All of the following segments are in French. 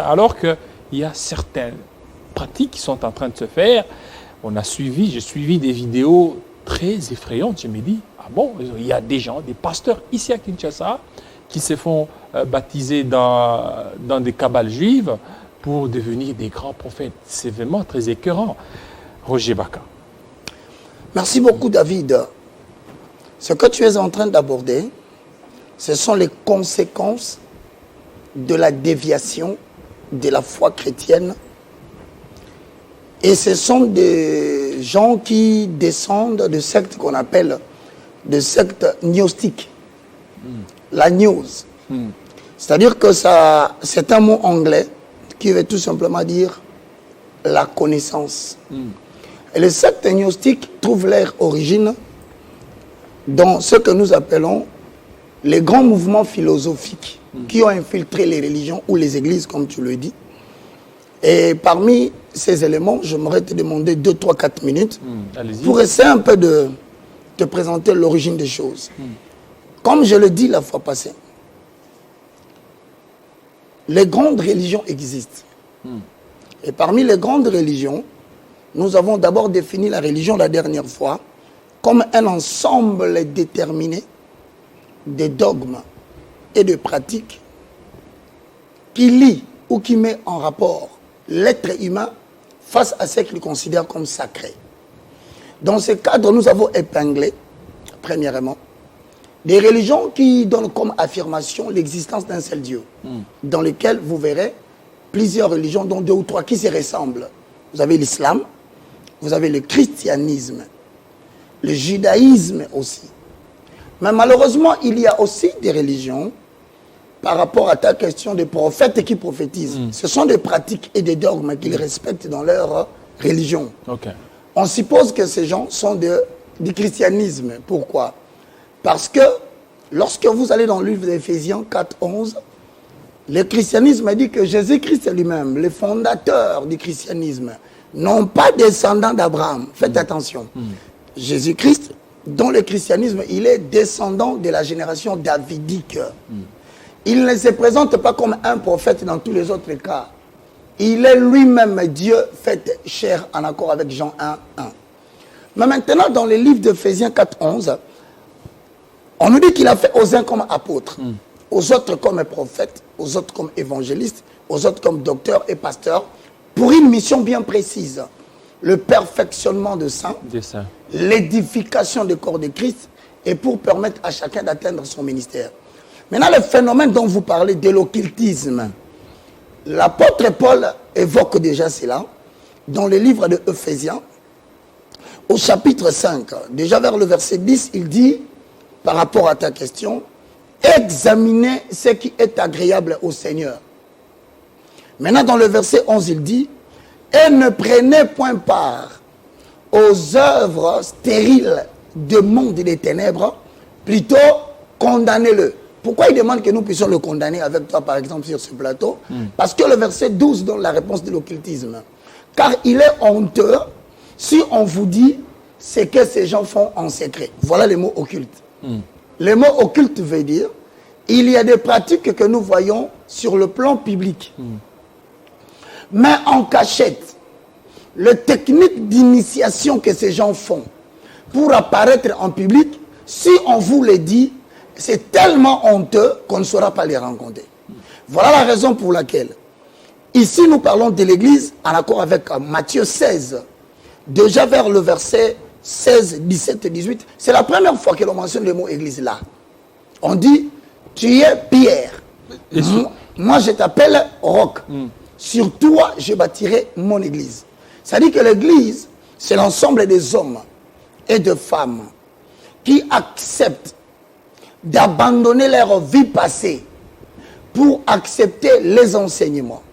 Alors qu'il y a certaines pratiques qui sont en train de se faire. J'ai suivi des vidéos très effrayantes. Je me dis, ah bon, il y a des gens, des pasteurs ici à Kinshasa qui se font baptiser dans des cabales juives pour devenir des grands prophètes. C'est vraiment très écœurant. Roger Baka. Merci beaucoup, David. Ce que tu es en train d'aborder, ce sont les conséquences de la déviation de la foi chrétienne. Et ce sont des gens qui descendent de sectes qu'on appelle des sectes gnostiques. La gnose. C'est-à-dire que c'est un mot anglais qui veut tout simplement dire la connaissance. Et les sectes gnostiques trouvent leur origine dans ce que nous appelons les grands mouvements philosophiques qui ont infiltré les religions ou les églises, comme tu le dis. Et parmi ces éléments, j'aimerais te demander 2, 3, 4 minutes pour essayer un peu de te présenter l'origine des choses. Comme je le dis la fois passée, les grandes religions existent. Et parmi les grandes religions, nous avons d'abord défini la religion la dernière fois comme un ensemble déterminé de dogmes et de pratiques qui lie ou qui met en rapport l'être humain face à ce qu'il considère comme sacré. Dans ce cadre, nous avons épinglé, premièrement, des religions qui donnent comme affirmation l'existence d'un seul Dieu, dans lesquelles vous verrez plusieurs religions, dont 2 ou 3 qui se ressemblent. Vous avez l'islam, vous avez le christianisme, le judaïsme aussi. Mais malheureusement, il y a aussi des religions, par rapport à ta question des prophètes qui prophétisent. Ce sont des pratiques et des dogmes qu'ils respectent dans leur religion. On suppose que ces gens sont du christianisme. Pourquoi? Parce que lorsque vous allez dans le livre d'Éphésiens 4:11, le christianisme dit que Jésus-Christ lui-même, le fondateur du christianisme, non pas descendant d'Abraham. Faites attention. Jésus-Christ, dans le christianisme, il est descendant de la génération davidique. Il ne se présente pas comme un prophète dans tous les autres cas. Il est lui-même Dieu fait chair en accord avec Jean 1:1. Mais maintenant, dans le livre d'Éphésiens 4:11, on nous dit qu'il a fait aux uns comme apôtres, aux autres comme prophètes, aux autres comme évangélistes, aux autres comme docteurs et pasteurs, pour une mission bien précise. Le perfectionnement de saints, l'édification du corps de Christ, et pour permettre à chacun d'atteindre son ministère. Maintenant, le phénomène dont vous parlez de l'occultisme, l'apôtre Paul évoque déjà cela dans le livre de Éphésiens, au chapitre 5, déjà vers le verset 10, il dit, par rapport à ta question, examinez ce qui est agréable au Seigneur. Maintenant, dans le verset 11, il dit, et ne prenez point part aux œuvres stériles du monde des ténèbres, plutôt condamnez-le. Pourquoi il demande que nous puissions le condamner avec toi, par exemple, sur ce plateau? Parce que le verset 12 donne la réponse de l'occultisme. Car il est honteux si on vous dit ce que ces gens font en secret. Voilà le mot occulte. Le mot occulte veut dire, il y a des pratiques que nous voyons sur le plan public. Mais en cachette, les techniques d'initiation que ces gens font pour apparaître en public, si on vous le dit, c'est tellement honteux qu'on ne saura pas les rencontrer. Voilà la raison pour laquelle, ici nous parlons de l'Église en accord avec Matthieu 16, déjà vers le verset 16, 17 et 18. C'est la première fois que l'on mentionne le mot Église là. On dit, tu es Pierre. Moi je t'appelle Roc. Sur toi je bâtirai mon Église. Ça dit que l'Église, c'est l'ensemble des hommes et de femmes qui acceptent d'abandonner leur vie passée pour accepter les enseignements,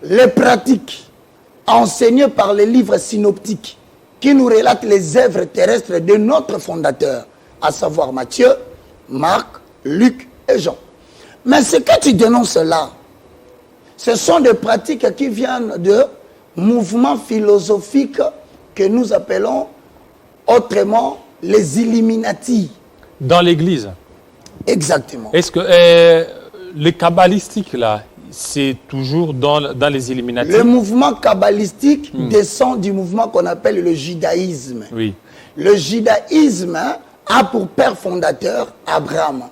les pratiques enseignées par les livres synoptiques qui nous relatent les œuvres terrestres de notre fondateur, à savoir Matthieu, Marc, Luc et Jean. Mais ce que tu dénonces là, ce sont des pratiques qui viennent de mouvements philosophiques que nous appelons autrement les Illuminati. Dans l'Église. Exactement. Est-ce que le kabbalistique, là, c'est toujours dans les Illuminati. Le mouvement kabbalistique descend du mouvement qu'on appelle le judaïsme. Oui. Le judaïsme a pour père fondateur Abraham.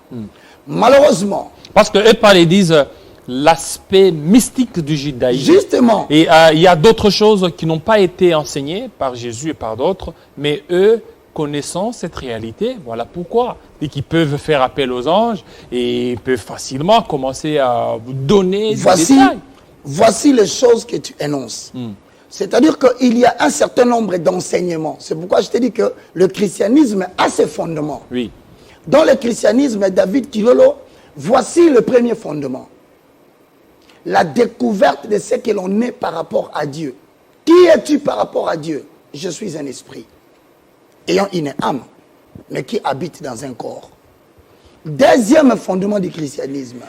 Malheureusement. Parce qu'eux, ils disent l'aspect mystique du judaïsme. Justement. Et il y a d'autres choses qui n'ont pas été enseignées par Jésus et par d'autres, mais eux, connaissant cette réalité, voilà pourquoi. Et qu'ils peuvent faire appel aux anges et ils peuvent facilement commencer à vous donner des détails. Voici les choses que tu énonces. C'est-à-dire qu'il y a un certain nombre d'enseignements. C'est pourquoi je te dis que le christianisme a ses fondements. Oui. Dans le christianisme, David Kilolo, voici le premier fondement. La découverte de ce que l'on est par rapport à Dieu. Qui es-tu par rapport à Dieu? Je suis un esprit, ayant une âme, mais qui habite dans un corps. Deuxième fondement du christianisme,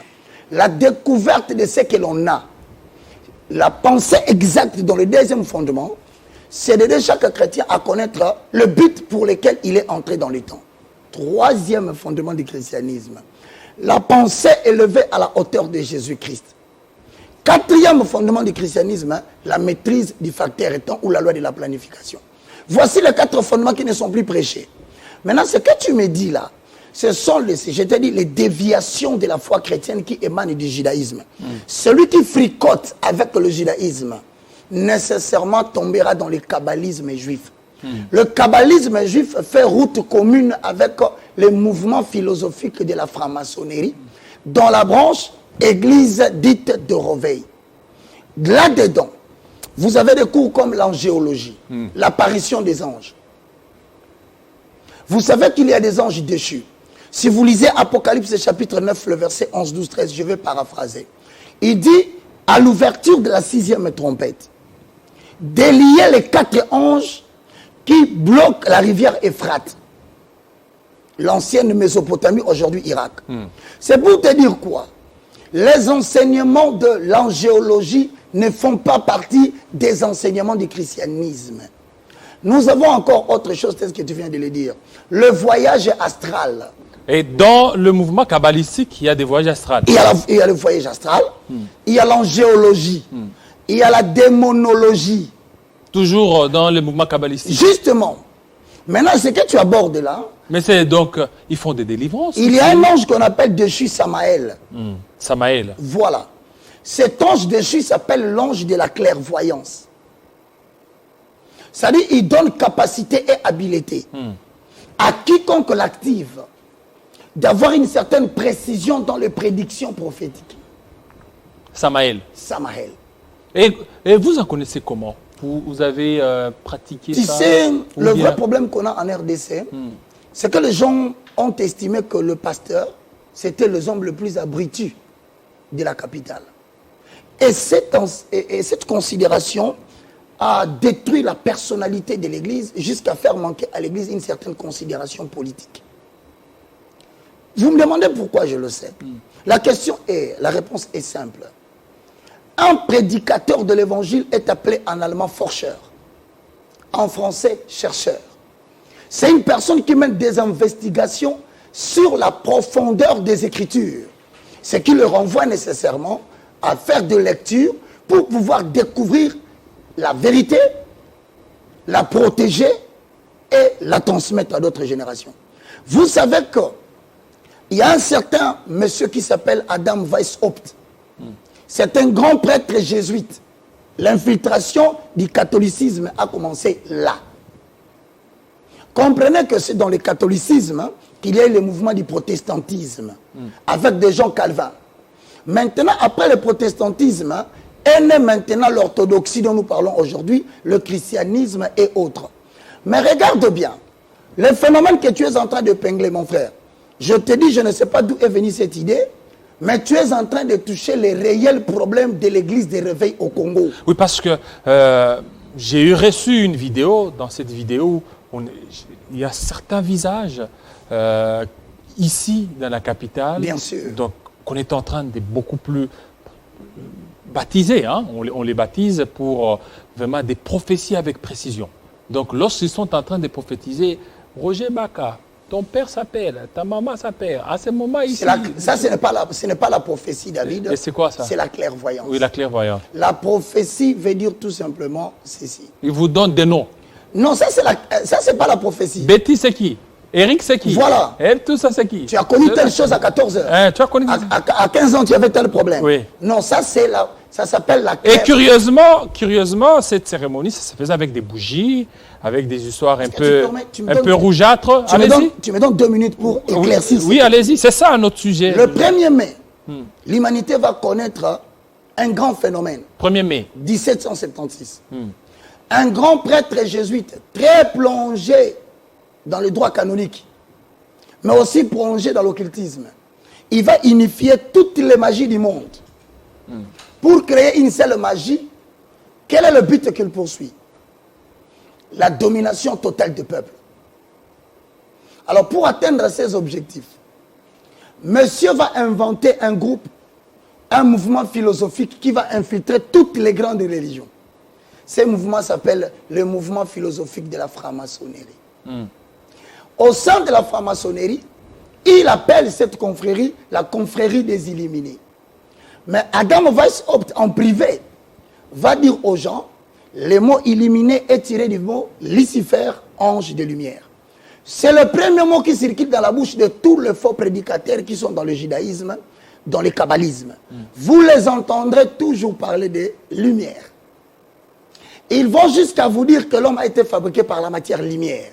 la découverte de ce que l'on a. La pensée exacte dans le deuxième fondement, c'est d'aider chaque chrétien à connaître le but pour lequel il est entré dans le temps. Troisième fondement du christianisme, la pensée élevée à la hauteur de Jésus-Christ. Quatrième fondement du christianisme, la maîtrise du facteur temps ou la loi de la planification. Voici les 4 fondements qui ne sont plus prêchés. Maintenant, ce que tu me dis là, ce sont je t'ai dit, les déviations de la foi chrétienne qui émanent du judaïsme. Celui qui fricote avec le judaïsme, nécessairement tombera dans le kabbalisme juif. Le kabbalisme juif fait route commune avec les mouvements philosophiques de la franc-maçonnerie, dans la branche église dite de Réveil. Là-dedans, vous avez des cours comme l'angéologie, l'apparition des anges. Vous savez qu'il y a des anges déchus. Si vous lisez Apocalypse chapitre 9, le verset 11, 12, 13, je vais paraphraser. Il dit, à l'ouverture de la 6e trompette, délier les 4 anges qui bloquent la rivière Euphrate. L'ancienne Mésopotamie, aujourd'hui Irak. C'est pour te dire quoi? Les enseignements de l'angéologie ne font pas partie des enseignements du christianisme. Nous avons encore autre chose, c'est ce que tu viens de le dire. Le voyage astral. Et dans le mouvement kabbalistique, il y a des voyages astrales. Il y a le voyage astral, il y a l'angéologie, il y a la démonologie. Toujours dans le mouvement kabbalistique. Justement. Maintenant, ce que tu abordes là... Mais c'est donc, ils font des délivrances. Il y a un ange qu'on appelle déchu Samaël. Samaël. Voilà. Cet ange déchu s'appelle l'ange de la clairvoyance. C'est-à-dire, il donne capacité et habileté à quiconque l'active d'avoir une certaine précision dans les prédictions prophétiques. Samaël. Samaël. Et vous en connaissez comment? Vous avez pratiqué ça? Tu sais, le vrai problème qu'on a en RDC, c'est que les gens ont estimé que le pasteur, c'était le homme le plus abruti de la capitale. Et cette considération a détruit la personnalité de l'Église jusqu'à faire manquer à l'Église une certaine considération politique. Vous me demandez pourquoi je le sais. La réponse est simple. Un prédicateur de l'évangile est appelé en allemand Forscher, en français chercheur. C'est une personne qui mène des investigations sur la profondeur des Écritures, ce qui le renvoie nécessairement à faire des lectures pour pouvoir découvrir la vérité, la protéger et la transmettre à d'autres générations. Vous savez qu'il y a un certain monsieur qui s'appelle Adam Weishaupt. C'est un grand prêtre jésuite. L'infiltration du catholicisme a commencé là. Comprenez que c'est dans le catholicisme qu'il y a eu le mouvement du protestantisme, avec des gens calvins. Maintenant, après le protestantisme, est né maintenant l'orthodoxie dont nous parlons aujourd'hui, le christianisme et autres. Mais regarde bien, le phénomène que tu es en train de pingler, mon frère, je te dis, je ne sais pas d'où est venue cette idée, mais tu es en train de toucher les réels problèmes de l'église des réveils au Congo. Oui, parce que j'ai reçu une vidéo. Dans cette vidéo, il y a certains visages ici, dans la capitale. Bien sûr. Donc, qu'on est en train de beaucoup plus baptiser. Hein? On les baptise pour vraiment des prophéties avec précision. Donc, lorsqu'ils sont en train de prophétiser, Roger Baka, ton père s'appelle, ta maman s'appelle. À ce moment ici. Ça, ce n'est pas la prophétie, David. Et c'est quoi ça? C'est la clairvoyance. Oui, la clairvoyance. La prophétie veut dire tout simplement ceci. Il vous donne des noms. Non, ça, c'est pas la prophétie. Betty, c'est qui? Eric, c'est qui? Voilà. Et tout ça, c'est qui? Tu as connu telle chose à 14 heures. Hein, tu as connu À 15 ans, tu avais tel problème. Oui. Non, ça, ça s'appelle la Et curieusement, cette cérémonie, ça se faisait avec des bougies, avec des histoires un peu rougeâtres. Tu me donnes 2 minutes pour éclaircir. Oui, allez-y, c'est ça notre sujet. Le 1er mai, l'humanité va connaître un grand phénomène. 1er mai. 1776. Un grand prêtre jésuite, très plongé dans le droit canonique, mais aussi plongé dans l'occultisme. Il va unifier toutes les magies du monde pour créer une seule magie. Quel est le but qu'il poursuit? La domination totale du peuple. Alors, pour atteindre ces objectifs, monsieur va inventer un groupe, un mouvement philosophique qui va infiltrer toutes les grandes religions. Ce mouvement s'appelle le mouvement philosophique de la franc-maçonnerie. Au sein de la franc-maçonnerie, il appelle cette confrérie la confrérie des illuminés. Mais Adam Weishaupt, en privé, va dire aux gens, le mot illuminé est tiré du mot Lucifer, ange de lumière. C'est le premier mot qui circule dans la bouche de tous les faux prédicateurs qui sont dans le judaïsme, dans le kabbalisme. Vous les entendrez toujours parler de lumière. Ils vont jusqu'à vous dire que l'homme a été fabriqué par la matière lumière.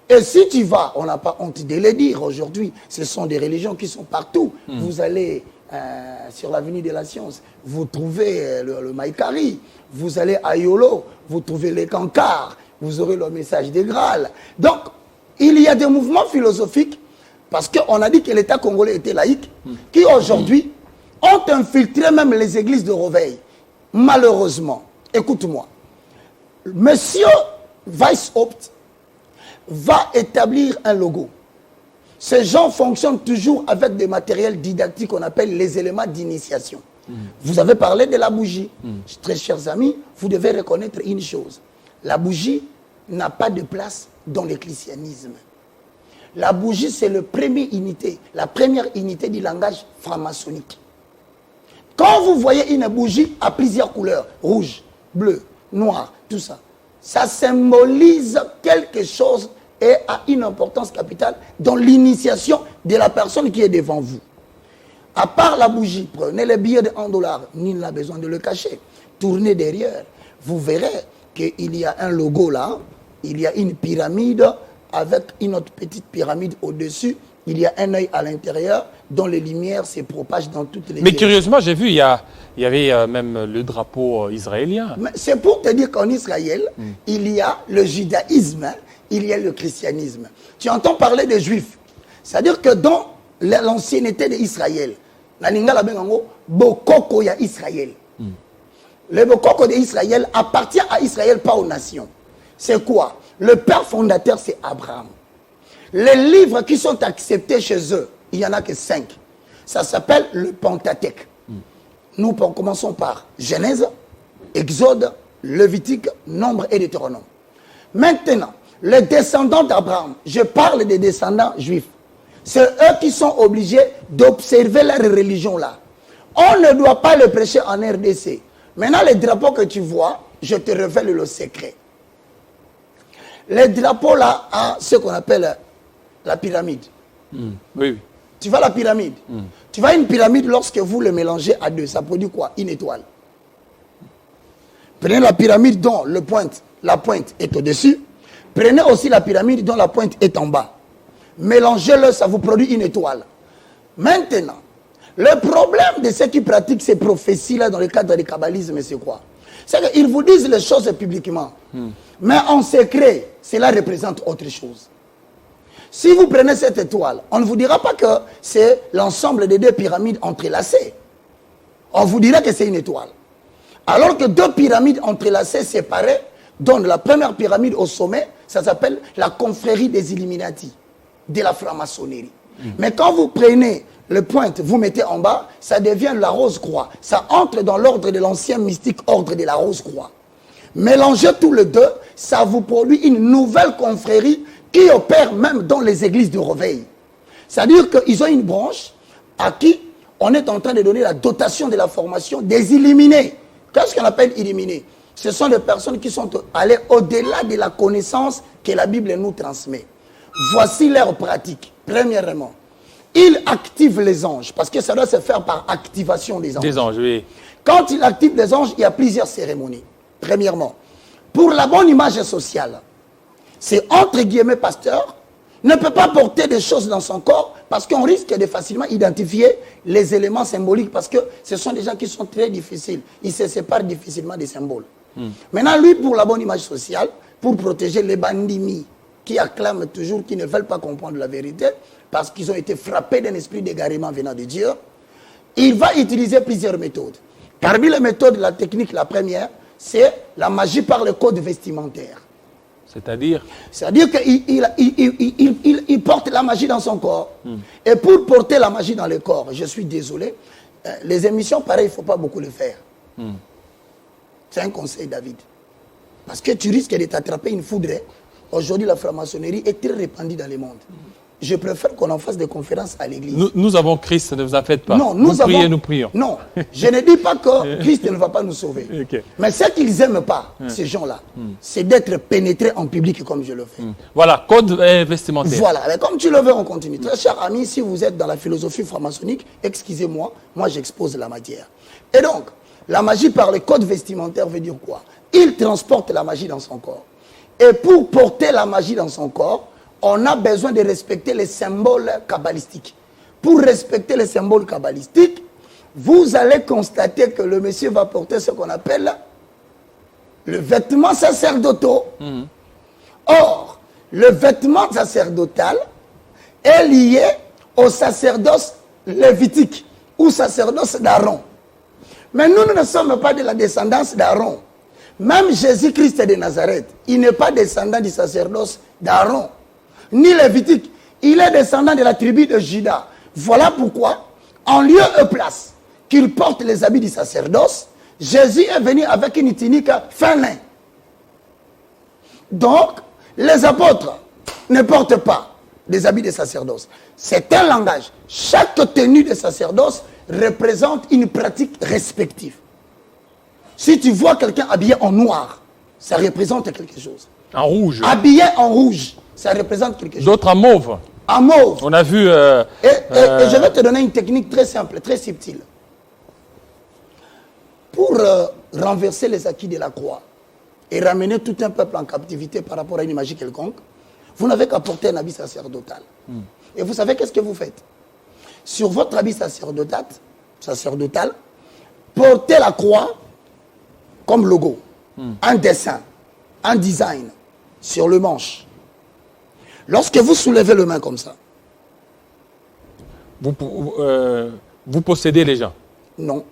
Et si tu vas, on n'a pas honte de le dire aujourd'hui, ce sont des religions qui sont partout. Vous allez sur l'avenue de la Science, vous trouvez le Maïkari, vous allez à Yolo, vous trouvez les Cancars, vous aurez le message des Graal. Donc, il y a des mouvements philosophiques, parce qu'on a dit que l'État congolais était laïque, qui aujourd'hui ont infiltré même les églises de Reveil. Malheureusement, écoute-moi, monsieur Weishaupt va établir un logo. Ces gens fonctionnent toujours avec des matériels didactiques qu'on appelle les éléments d'initiation. Vous avez parlé de la bougie. Très chers amis, vous devez reconnaître une chose. La bougie n'a pas de place dans le christianisme. La bougie, c'est la première unité du langage franc-maçonnique. Quand vous voyez une bougie à plusieurs couleurs, rouge, bleu, noir, tout ça, ça symbolise quelque chose et a une importance capitale dans l'initiation de la personne qui est devant vous. À part la bougie, prenez le billet de $1, nul n'a besoin de le cacher. Tournez derrière, vous verrez qu'il y a un logo là, il y a une pyramide avec une autre petite pyramide au-dessus, il y a un œil à l'intérieur dont les lumières se propagent dans toutes les... Mais curieusement, j'ai vu, il y avait même le drapeau israélien. C'est pour te dire qu'en Israël, il y a le judaïsme, il y a le christianisme. Tu entends parler des juifs. C'est-à-dire que dans l'ancienneté d'Israël, la Lingala Bengango, Bokoko ya Israël. Le Bokoko d'Israël appartient à Israël, pas aux nations. C'est quoi? Le père fondateur, c'est Abraham. Les livres qui sont acceptés chez eux, il n'y en a que 5. Ça s'appelle le Pentateuque. Nous commençons par Genèse, Exode, Lévitique, Nombre et Deutéronome. Maintenant, les descendants d'Abraham, je parle des descendants juifs, c'est eux qui sont obligés d'observer leur religion là. On ne doit pas le prêcher en RDC. Maintenant, les drapeaux que tu vois, je te révèle le secret. Les drapeaux là ont ce qu'on appelle la pyramide. Oui. Tu vois la pyramide? Tu vois une pyramide, lorsque vous le mélangez à deux, ça produit quoi? Une étoile. Prenez la pyramide dont la pointe est au-dessus. Prenez aussi la pyramide dont la pointe est en bas. Mélangez-le, ça vous produit une étoile. Maintenant, le problème de ceux qui pratiquent ces prophéties-là dans le cadre du kabbalisme, c'est quoi? C'est qu'ils vous disent les choses publiquement. Mais en secret, cela représente autre chose. Si vous prenez cette étoile, on ne vous dira pas que c'est l'ensemble des deux pyramides entrelacées. On vous dira que c'est une étoile. Alors que deux pyramides entrelacées séparées donnent la première pyramide au sommet, ça s'appelle la confrérie des Illuminati, de la franc-maçonnerie. Mais quand vous prenez le pointe, vous mettez en bas, ça devient la rose-croix. Ça entre dans l'ordre de l'ancien mystique ordre de la rose-croix. Mélangez tous les deux, ça vous produit une nouvelle confrérie qui opèrent même dans les églises de réveil. C'est-à-dire qu'ils ont une branche à qui on est en train de donner la dotation de la formation des illuminés. Qu'est-ce qu'on appelle illuminés? Ce sont des personnes qui sont allées au-delà de la connaissance que la Bible nous transmet. Voici leur pratique. Premièrement, ils activent les anges, parce que ça doit se faire par activation des anges. Des anges, oui. Quand il active les anges, il y a plusieurs cérémonies. Premièrement, pour la bonne image sociale, c'est entre guillemets pasteur, ne peut pas porter des choses dans son corps parce qu'on risque de facilement identifier les éléments symboliques parce que ce sont des gens qui sont très difficiles. Ils se séparent difficilement des symboles. Maintenant, lui, pour la bonne image sociale, pour protéger les bandits qui acclament toujours, qui ne veulent pas comprendre la vérité parce qu'ils ont été frappés d'un esprit d'égarement venant de Dieu, il va utiliser plusieurs méthodes. Parmi les méthodes, la technique, la première, c'est la magie par le code vestimentaire. C'est-à-dire qu'il porte la magie dans son corps. Et pour porter la magie dans le corps, je suis désolé, les émissions, pareil, il ne faut pas beaucoup le faire. C'est un conseil, David. Parce que tu risques de t'attraper une foudre. Aujourd'hui, la franc-maçonnerie est très répandue dans le monde. Je préfère qu'on en fasse des conférences à l'église. Nous avons Christ, ne vous en faites pas. Non, nous prions. Non, je ne dis pas que Christ ne va pas nous sauver. Okay. Mais ce qu'ils n'aiment pas, ces gens-là, c'est d'être pénétrés en public comme je le fais. Voilà, code vestimentaire. Voilà, mais comme tu le veux, on continue. Très cher ami, si vous êtes dans la philosophie franc-maçonnique, excusez-moi, moi j'expose la matière. Et donc, la magie par le code vestimentaire veut dire quoi? Il transporte la magie dans son corps. Et pour porter la magie dans son corps, on a besoin de respecter les symboles kabbalistiques. Pour respecter les symboles kabbalistiques, vous allez constater que le monsieur va porter ce qu'on appelle le vêtement sacerdotal. Or, le vêtement sacerdotal est lié au sacerdoce lévitique ou sacerdoce d'Aaron. Mais nous ne sommes pas de la descendance d'Aaron. Même Jésus-Christ de Nazareth, il n'est pas descendant du sacerdoce d'Aaron, ni lévitique. Il est descendant de la tribu de Juda. Voilà pourquoi, en lieu et place qu'il porte les habits du sacerdoce, Jésus est venu avec une tunique fin lin. Donc, les apôtres ne portent pas des habits de sacerdoce. C'est un langage. Chaque tenue de sacerdoce représente une pratique respective. Si tu vois quelqu'un habillé en noir, ça représente quelque chose. En rouge. Habillé en rouge, ça représente quelque chose. D'autres en mauve. En mauve. On a vu... Et je vais te donner une technique très simple, très subtile. Pour renverser les acquis de la croix et ramener tout un peuple en captivité par rapport à une magie quelconque, vous n'avez qu'à porter un habit sacerdotal. Et vous savez qu'est-ce que vous faites? Sur votre habit sacerdotal, portez la croix comme logo, un dessin, un design sur le manche. Lorsque vous soulevez le main comme ça, vous possédez les gens. Non.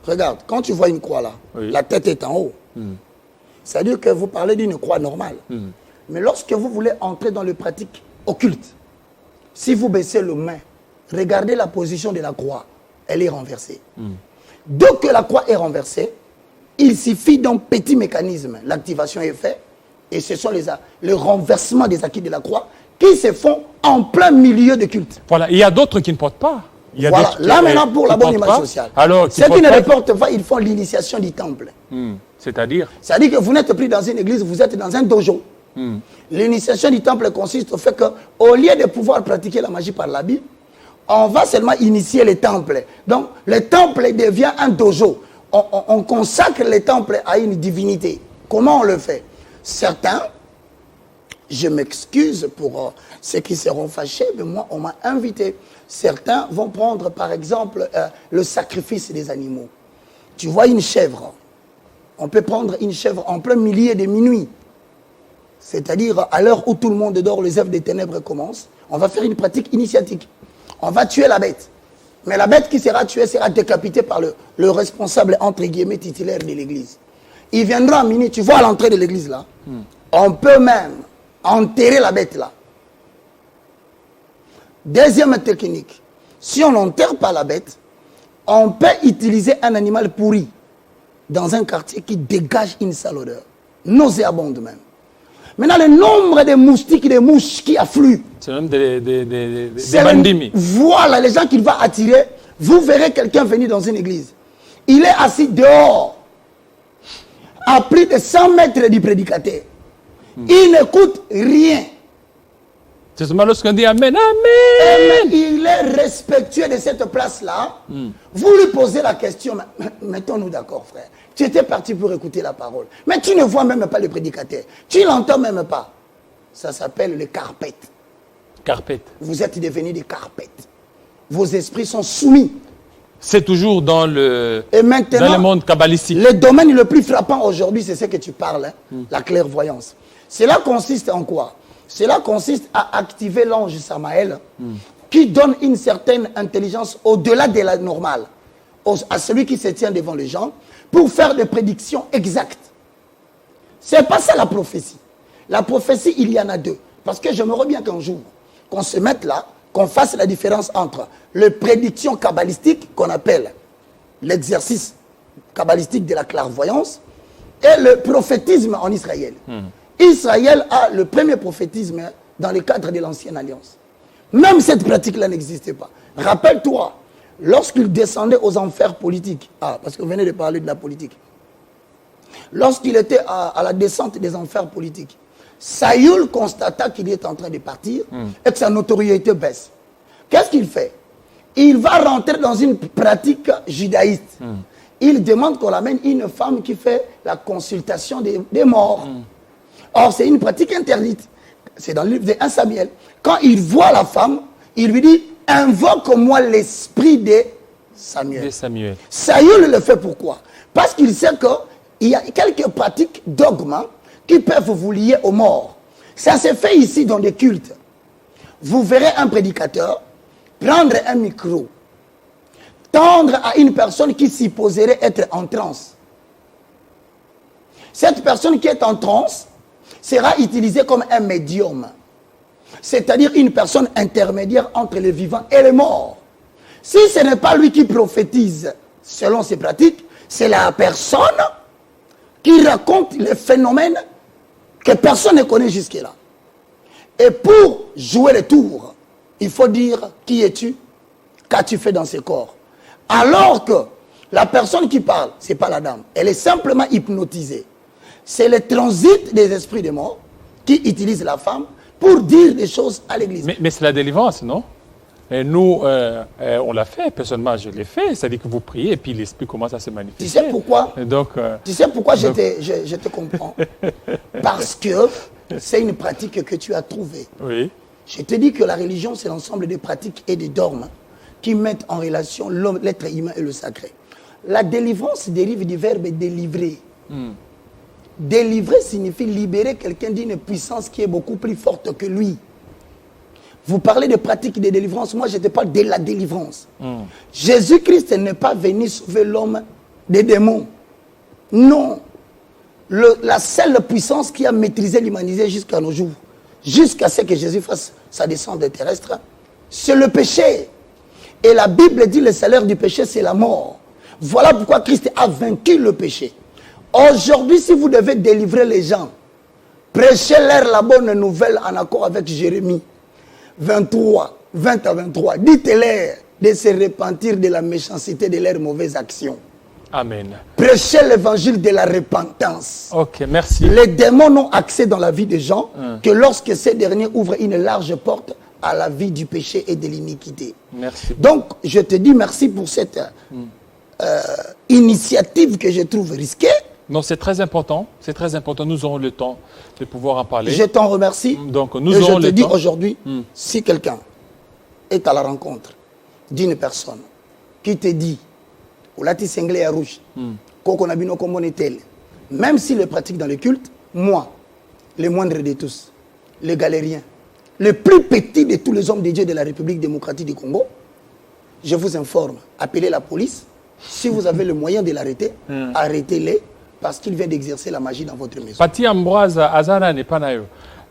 Regarde, quand tu vois une croix là, oui, la tête est en haut. C'est-à-dire que vous parlez d'une croix normale. Mais lorsque vous voulez entrer dans le pratique occulte, si vous baissez le main, regardez la position de la croix, elle est renversée. Dès que la croix est renversée, il suffit d'un petit mécanisme, l'activation est faite, et ce sont le renversement des acquis de la croix qui se font en plein milieu de culte. Voilà, il y a d'autres qui ne portent pas. Il y a voilà, là maintenant pour la bonne image sociale. Alors, ceux qui ne le portent pas, ils font l'initiation du temple. C'est-à-dire? C'est-à-dire que vous n'êtes plus dans une église, vous êtes dans un dojo. L'initiation du temple consiste au fait qu'au lieu de pouvoir pratiquer la magie par l'habit, on va seulement initier les temples. Donc, le temple devient un dojo. On consacre les temples à une divinité. Comment on le fait? Certains, je m'excuse pour ceux qui seront fâchés, mais moi, on m'a invité. Certains vont prendre, par exemple, le sacrifice des animaux. Tu vois une chèvre. On peut prendre une chèvre en plein milieu de minuit. C'est-à-dire, à l'heure où tout le monde dort, les œuvres des ténèbres commencent. On va faire une pratique initiatique. On va tuer la bête. Mais la bête qui sera tuée sera décapitée par le responsable, entre guillemets, titulaire de l'église. Il viendra à minuit, tu vois à l'entrée de l'église là. On peut même enterrer la bête là. Deuxième technique, si on n'enterre pas la bête, on peut utiliser un animal pourri dans un quartier qui dégage une sale odeur, nauséabonde même. Maintenant, le nombre de moustiques et de mouches qui affluent. C'est même des bandimi. Voilà les gens qu'il va attirer. Vous verrez quelqu'un venir dans une église. Il est assis dehors, à plus de 100 mètres du prédicateur. Il n'écoute rien. C'est seulement lorsqu'on dit Amen, Amen. Il est respectueux de cette place-là. Vous lui posez la question, mettons-nous d'accord, frère. Tu étais parti pour écouter la parole. Mais tu ne vois même pas le prédicateur. Tu l'entends même pas. Ça s'appelle le carpet. Carpet. Vous êtes devenus des carpettes. Vos esprits sont soumis. C'est toujours dans le monde kabbalistique. Le domaine le plus frappant aujourd'hui, c'est ce que tu parles, la clairvoyance. Cela consiste en quoi? Cela consiste à activer l'ange Samaël qui donne une certaine intelligence au-delà de la normale à celui qui se tient devant les gens pour faire des prédictions exactes. C'est pas ça la prophétie. La prophétie, il y en a deux. Parce que j'aimerais bien qu'un jour, qu'on se mette là, qu'on fasse la différence entre les prédictions kabbalistiques qu'on appelle l'exercice kabbalistique de la clairvoyance et le prophétisme en Israël. Israël a le premier prophétisme dans le cadre de l'ancienne alliance. Même cette pratique-là n'existait pas. Rappelle-toi, lorsqu'il descendait aux enfers politiques, parce que vous venez de parler de la politique, lorsqu'il était à la descente des enfers politiques, Saül constata qu'il est en train de partir et que sa notoriété baisse. Qu'est-ce qu'il fait? Il va rentrer dans une pratique judaïste. Il demande qu'on l'amène une femme qui fait la consultation des morts. Or, c'est une pratique interdite. C'est dans le livre de 1 Samuel. Quand il voit la femme, il lui dit, invoque-moi l'esprit de Samuel. Saül le fait pourquoi? Parce qu'il sait qu'il y a quelques pratiques dogmes qui peuvent vous lier aux morts. Ça se fait ici dans des cultes. Vous verrez un prédicateur prendre un micro, tendre à une personne qui supposerait être en transe. Cette personne qui est en transe sera utilisée comme un médium, c'est-à-dire une personne intermédiaire entre les vivants et les morts. Si ce n'est pas lui qui prophétise selon ses pratiques, c'est la personne qui raconte les phénomènes que personne ne connaît jusque-là. Et pour jouer le tour, il faut dire qui es-tu, qu'as-tu fait dans ce corps. Alors que la personne qui parle, ce n'est pas la dame, elle est simplement hypnotisée. C'est le transit des esprits des morts qui utilisent la femme pour dire des choses à l'église. Mais c'est la délivrance, non? Et nous, on l'a fait, personnellement je l'ai fait, c'est-à-dire que vous priez et puis l'esprit commence à se manifester. Tu sais pourquoi? Tu sais pourquoi je te comprends? Parce que c'est une pratique que tu as trouvée. Oui. Je te dis que la religion, c'est l'ensemble des pratiques et des dogmes qui mettent en relation l'être humain et le sacré. La délivrance dérive du verbe délivrer. Délivrer signifie libérer quelqu'un d'une puissance qui est beaucoup plus forte que lui. Vous parlez de pratiques de délivrance, moi je te parle de la délivrance. Jésus-Christ n'est pas venu sauver l'homme des démons. Non. La seule puissance qui a maîtrisé l'humanité jusqu'à nos jours, jusqu'à ce que Jésus fasse sa descente terrestre, c'est le péché. Et la Bible dit le salaire du péché, c'est la mort. Voilà pourquoi Christ a vaincu le péché. Aujourd'hui, si vous devez délivrer les gens, prêchez-leur la bonne nouvelle en accord avec Jérémie 23, 20 à 23. Dites-leur de se repentir de la méchanceté de leurs mauvaises actions. Amen. Prêchez l'évangile de la repentance. Ok, merci. Les démons n'ont accès dans la vie des gens que lorsque ces derniers ouvrent une large porte à la vie du péché et de l'iniquité. Merci. Donc, je te dis merci pour cette initiative que je trouve risquée. Non, c'est très important. C'est très important. Nous aurons le temps de pouvoir en parler. Je t'en remercie. Donc, nous aurons le temps. Je te dis aujourd'hui, si quelqu'un est à la rencontre d'une personne qui te dit, même s'il le pratique dans le culte, moi, le moindre de tous, le galérien, le plus petit de tous les hommes de Dieu de la République démocratique du Congo, je vous informe, appelez la police. Si vous avez le moyen de l'arrêter, arrêtez-le parce qu'il vient d'exercer la magie dans votre maison. Pati Ambroise Azana n'est pas naïf.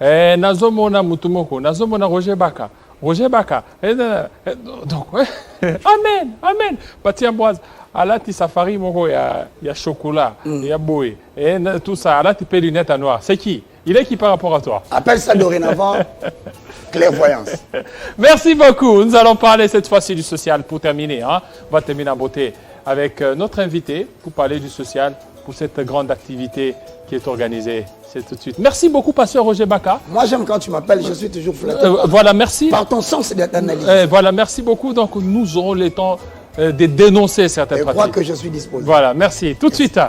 Nazomona Mutumoko, Nazomona Roger Baka. Roger Baka. Donc, Amen, Amen. Pati Ambroise, alati safari moko ya chocolat, ya boé, et tout ça, alati pe lunettes à noir. C'est qui? Il est qui par rapport à toi? Appelle ça dorénavant clairvoyance. Merci beaucoup. Nous allons parler cette fois-ci du social pour terminer. Hein. On va terminer en beauté avec notre invité pour parler du social pour cette grande activité qui est organisée. C'est tout de suite. Merci beaucoup, pasteur Roger Baka. Moi, j'aime quand tu m'appelles, je suis toujours flatté. Voilà, merci. Par ton sens d'analyse. Voilà, merci beaucoup. Donc, nous aurons le temps de dénoncer certaines Je pratiques. crois que je suis disposé. Voilà, merci. Tout de suite.